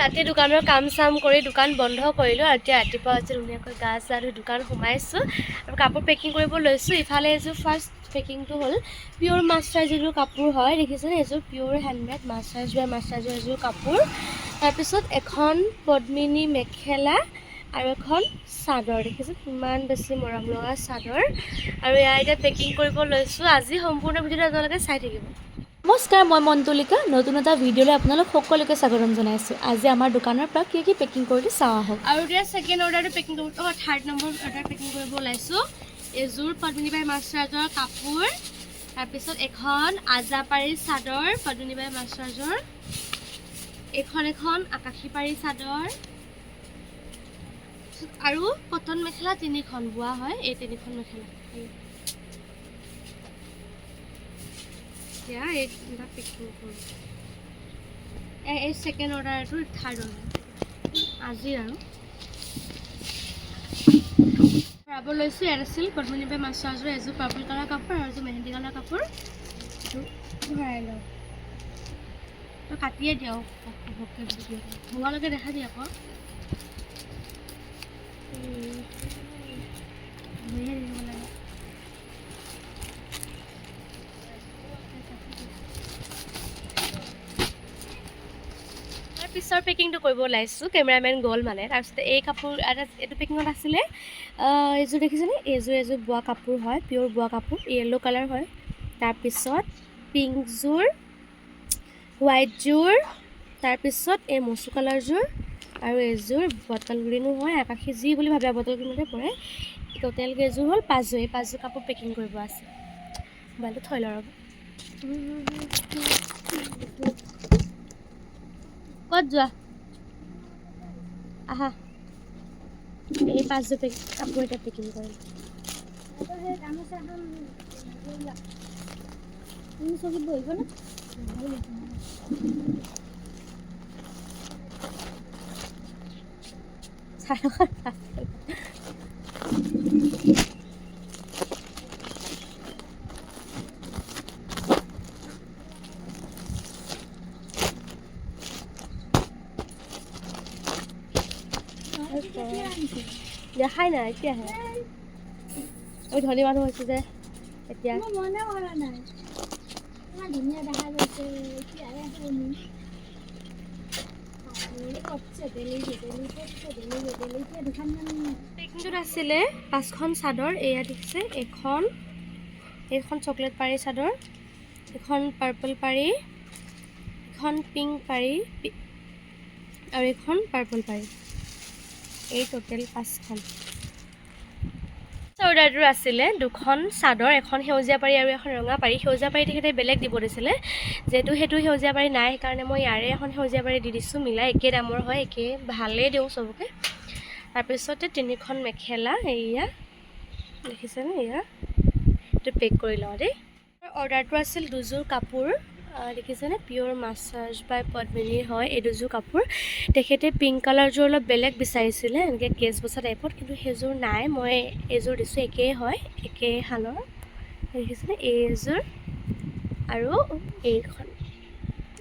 ৰাতি দোকানৰ কাম চাম কৰি দোকান বন্ধ কৰিলোঁ আৰু এতিয়া ৰাতিপুৱা হৈছে ধুনীয়াকৈ গা চা ধুই দোকান সোমাইছোঁ আৰু কাপোৰ পেকিং কৰিব লৈছোঁ। ইফালে এযোৰ ফাৰ্ষ্ট পেকিংটো হ'ল পিয়'ৰ মাছৰাইজ এযোৰ কাপোৰ হয়, দেখিছেনে? এযোৰ পিয়'ৰ হেণ্ডমেড মাছৰাইজৰ এযোৰ কাপোৰ। তাৰপিছত এখন পদ্মিনী মেখেলা আৰু এখন চাদৰ, দেখিছোঁ ইমান বেছি মৰম লগা চাদৰ। আৰু এয়া এতিয়া পেকিং কৰিব লৈছোঁ। আজি সম্পূৰ্ণ ভিডিঅ'টো আপোনালোকে চাই থাকিব। নমস্কাৰ, মই মন্তুলিকা। নতুন এটা ভিডিঅ'লৈ আপোনালোক সকলোকে স্বাগতম জনাইছোঁ। আজি আমাৰ দোকানৰ পৰা কি পেকিং কৰিলোঁ চাওঁ আহক। আৰু এতিয়া ছেকেণ্ড অৰ্ডাৰটো পেকিং কৰিব, থাৰ্ড নম্বৰ অৰ্ডাৰ পেকিং কৰিব ওলাইছোঁ। এযোৰ পদ্মিনীবাই মাছৰাইজৰ কাপোৰ, তাৰপিছত এখন আজাপাৰী চাদৰ পদ্মিনীবাই মাছৰাইজৰ, এখন আকাশী পাৰী চাদৰ আৰু কটন মেখেলা 3খন বোৱা হয়। এই 3খন মেখেলা এতিয়া এইটা পেকিং কৰোঁ। এই ছেকেণ্ড অৰ্ডাৰটো থাৰ্ড অৰ্ডাৰ আজিৰ আৰু ভৰাব লৈছোঁ। ইয়াত আছিল পদ্মিনীবাই মাছৰাইজৰ এযোৰ পাৰ্পল কালাৰ কাপোৰ আৰু এযোৰ মেহেন্দি কালাৰ কাপোৰ। ভৰাই লওঁ, তই কাটিয়ে দিয়ক ভগৱানকে দেখা দিয়ে আকৌ। পিছৰ পেকিংটো কৰিব ওলাইছোঁ। কেমেৰামেন গ'ল মানে। তাৰপিছতে এই কাপোৰ এইটো পেকিঙত আছিলে এইযোৰ, দেখিছেনে? এযোৰ বোৱা কাপোৰ হয়, পিয়'ৰ বোৱা কাপোৰ, য়েল্ল' কালাৰ হয়। তাৰপিছত পিংকযোৰ, হোৱাইটযোৰ, তাৰপিছত এই মচু কালাৰযোৰ আৰু এযোৰ বটল গ্ৰীণো হয়, আকাশী যি বুলি ভাবে বটল গ্ৰীণতে পৰে। টোটেল কেইযোৰ হ'ল 5যোৰ। এই 5যোৰ কাপোৰ পেকিং কৰিব আছে। মোবাইলটো থৈ লওঁ ৰ'ব। ক'ত যোৱা? আহা। এই 5যোৰ কাপোৰ এতিয়া পেকিং কৰিম। চকীত বহিব না? দেখাই নাই এতিয়াহে। আমি ধনী মানুহ হৈছোঁ যে এতিয়া। মনে কৰা নাই, ইমান ধুনীয়া দেখা গৈছে। পেকিংটোত আছিলে 5খন চাদৰ। এয়া দেখিছে, এইখন চকলেট পাৰী চাদৰ, এখন পাৰ্পল পাৰী, এখন পিংক পাৰী আৰু এখন পাৰ্পল পাৰী। এই টোটেল 5খন। অৰ্ডাৰটো আছিলে 2খন চাদৰ, এখন সেউজীয়া পাৰী আৰু এখন ৰঙা পাৰী। সেউজীয়া পাৰী তেখেতে বেলেগ দিব দিছিলে, যিহেতু সেইটো সেউজীয়া পাৰী নাই, সেইকাৰণে মই ইয়াৰে এখন সেউজীয়া পাৰী দি দিছোঁ। মিলাই একে দামৰ হয়, একে ভালেই দিওঁ চবকে। তাৰপিছতে 3খন মেখেলা, এয়া দেখিছেনে? এয়া এইটো পেক কৰি লওঁ দেই। অৰ্ডাৰটো আছিল 2যোৰ কাপোৰ, দেখিছেনে? পিয়'ৰ মাছৰাইজ বাই পদ্মিনী হয় এই 2যোৰ কাপোৰ। তেখেতে পিংক কালাৰযোৰ অলপ বেলেগ বিচাৰিছিলে, এনেকৈ কেচ বচা টাইপত, কিন্তু সেইযোৰ নাই। মই এইযোৰ দিছোঁ, একেই হয়, একেই শালৰ। দেখিছেনে? এইযোৰ আৰু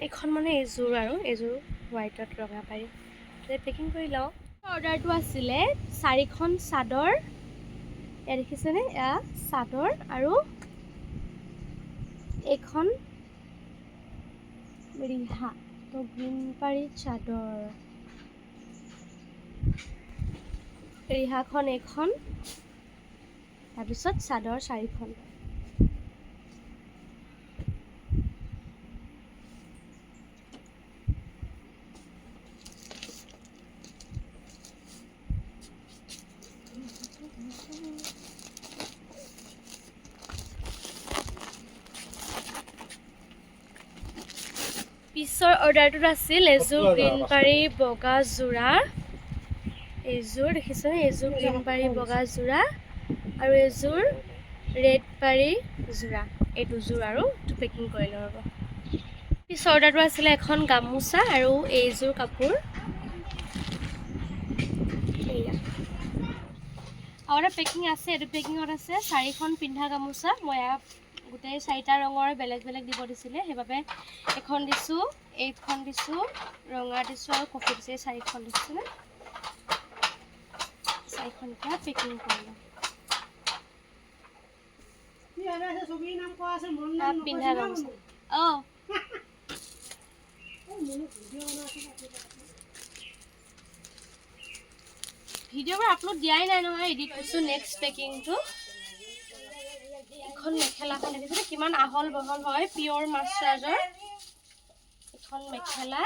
এইখন মানে এইযোৰ আৰু এইযোৰ হোৱাইটত ৰঙা পাৰী। পেকিং কৰি লওঁ। অৰ্ডাৰটো আছিলে 4খন চাদৰ। এয়া দেখিছেনে? এয়া চাদৰ আৰু এইখন ৰিহা, তো গ্ৰীণ পাৰী চাদৰ, ৰিহাখন এইখন, তাৰপিছত চাদৰ 4খন। পিছৰ অৰ্ডাৰটোত আছিল এযোৰ গ্ৰীণ পাৰী বগা যোৰা, এইযোৰ দেখিছেনে? এইযোৰ গ্ৰীণ পাৰী বগা যোৰা আৰু এইযোৰ ৰেড পাৰী যোৰা। এই 2যোৰ আৰু পেকিং কৰি লওঁ ৰ'ব। পিছৰ অৰ্ডাৰটো আছিলে এখন গামোচা আৰু এইযোৰ কাপোৰ। এয়া আৰু এটা পেকিং আছে, এইটো পেকিঙত আছে 4খন পিন্ধা গামোচা। মই গোটেই 4টা ৰঙৰ বেলেগ বেলেগ দিব দিছিলে সেইবাবে এখন দিছোঁ, এইখন দিছোঁ, ৰঙা দিছোঁ আৰু কফি দিছোঁ, এই 4খন দিছোঁ। 4খন এতিয়া পেকিং কৰিলোঁ। পিন্ধা গামোচা অঁ ভিডিঅ' বাৰু আপলোড দিয়াই নাই নহয়, এডিট কৰিছোঁ। নেক্সট পেকিংটো এখন মেখেলাখন দেখিছেনে কিমান আহল বহল হয়, পিয়ৰ মাছৰাজৰ এখন মেখেলা,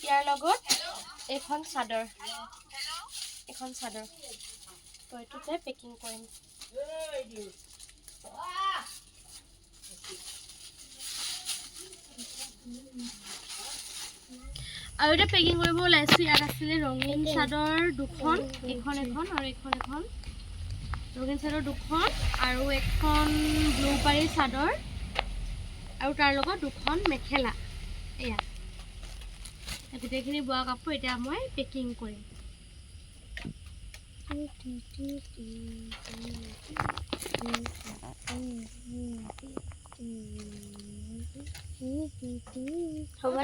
ইয়াৰ লগত এখন চাদৰ, তো এইটোতে পেকিং কৰিম। আৰু এটা পেকিং কৰিব ওলাইছোঁ। ইয়াত আছিলে ৰঙীন চাদৰ 2খন, এখন আৰু এখন ৰঙীন চাদৰ 2খন আৰু এখন ব্লু পাৰী চাদৰ আৰু তাৰ লগত 2খন মেখেলা। এয়া গোটেইখিনি বোৱা কাপোৰ এতিয়া মই পেকিং কৰিম।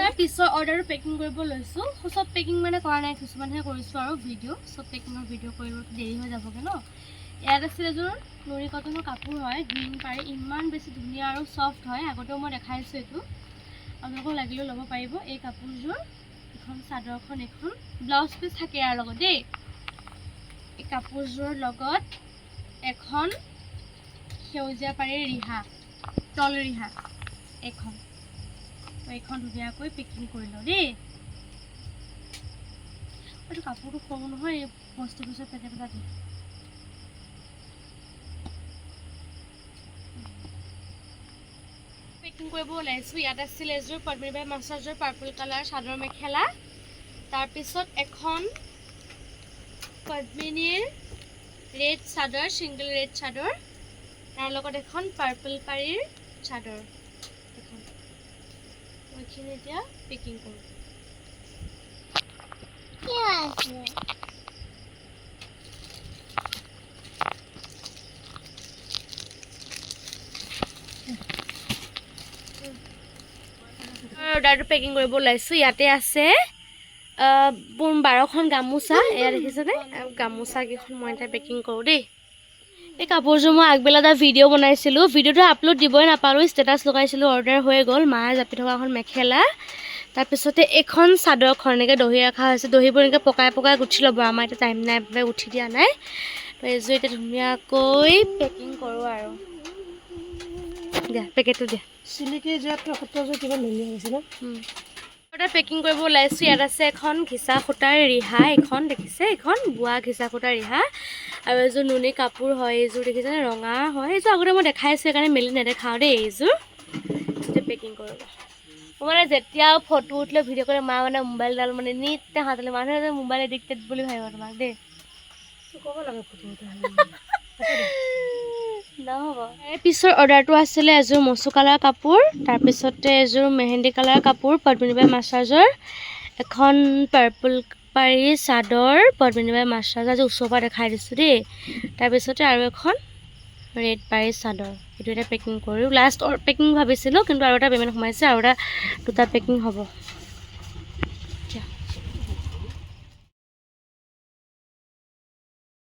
তাৰ পিছৰ অৰ্ডাৰটো পেকিং কৰিব লৈছোঁ। চব পেকিং মানে কৰা নাই, কিছুমানহে কৰিছোঁ আৰু চব পেকিঙৰ ভিডিঅ' কৰিব দেৰি হৈ যাবগৈ ন। ইয়াত আছিলে এযোৰ নুনি কটনৰ কাপোৰ হয়, গ্ৰীণ পাৰী, ইমান বেছি ধুনীয়া আৰু ছফ্ট হয়। আগতেও মই দেখাইছোঁ এইটো, আপোনালোকক লাগিলেও ল'ব পাৰিব। এই কাপোৰযোৰ এখন চাদৰখন, এখন ব্লাউজ পিচ থাকে ইয়াৰ লগত দেই। এই কাপোৰযোৰৰ লগত এখন সেউজীয়া পাৰীৰ ৰিহা, তল ৰিহা এইখন ধুনীয়াকৈ পেকিং কৰি লওঁ দেই। এইটো কাপোৰটো সৰু নহয়, এই বস্তু পিছত পেকেট এটা দিম। পেকিং কৰিব ওলাইছোঁ। ইয়াত আছিলে এযোৰ পদ্মিনীবাই মাছৰাজৰ পাৰ্পল কালাৰ চাদৰ মেখেলা, তাৰপিছত এখন পদ্মিনীৰ ৰেড চাদৰ, ছিংগল ৰেড চাদৰ, তাৰ লগত এখন পাৰ্পল পাৰীৰ চাদৰ। এইখিনি এতিয়া পেকিং কৰোঁ। অৰ্ডাৰটো পেকিং কৰিব ওলাইছোঁ। ইয়াতে আছে 12খন গামোচা, এয়া দেখিছেনে? গামোচাকেইখন মই এতিয়া পেকিং কৰোঁ দেই। এই কাপোৰযোৰ মই আগবেলা এটা ভিডিঅ' বনাইছিলোঁ, ভিডিঅ'টো আপলোড দিবই নাপালোঁ, ষ্টেটাছ লগাইছিলোঁ, অৰ্ডাৰ হৈ গ'ল। মায়ে জাপি থকা এখন মেখেলা, তাৰপিছতে এখন চাদৰখন এনেকৈ দহি ৰখা হৈছে। দহিবোৰ এনেকৈ পকাই গুঠি ল'ব, আমাৰ এতিয়া টাইম নাই বাবে উঠি দিয়া নাই। তো এইযোৰ এতিয়া ধুনীয়াকৈ পেকিং কৰোঁ আৰু দিয়া, পেকেটটো দিয়া। চিলিকি যোৱাতকৈ সূতাযোৰ কিমান ধুনীয়া হৈছে ন? এটা পেকিং কৰিব ওলাইছোঁ। ইয়াত আছে এখন ঘিচা সূতাৰ ৰিহা, এখন দেখিছে, এখন বোৱা ঘিচা সূতাৰ ৰিহা, আৰু এযোৰ নুনি কাপোৰ হয়। এইযোৰ দেখিছেনে, ৰঙা হয়। এইযোৰ আগতে মই দেখাইছোঁ, সেইকাৰণে মেলি নেদেখাওঁ দেই। এইযোৰ পেকিং কৰোঁ। মই মানে যেতিয়া ফটো উঠিলে ভিডিঅ' কৰি মা মানে মোবাইলডাল মানে নিতে হাতলৈ, মানুহে মোবাইল এডিক্টেড বুলি ভাবিব তোমাক দেই। ক'ব লাগে ফটো নহ'ব। এই পিছৰ অৰ্ডাৰটো আছিলে এযোৰ মচু কালাৰ কাপোৰ, তাৰপিছতে এযোৰ মেহেন্দি কালাৰ কাপোৰ পদ্মিনীবাই মাছৰাজৰ, এখন পাৰ্পল পাৰী চাদৰ পদ্মিনীবাই মাছৰাজৰ, আজি ওচৰৰ পৰা দেখাই দিছোঁ দেই। তাৰপিছতে আৰু এখন ৰেড পাৰী চাদৰ। এইটো এটা পেকিং কৰোঁ। লাষ্ট পেকিং ভাবিছিলোঁ, কিন্তু আৰু এটা পেমেণ্ট সোমাইছে, আৰু দুটা পেকিং হ'ব।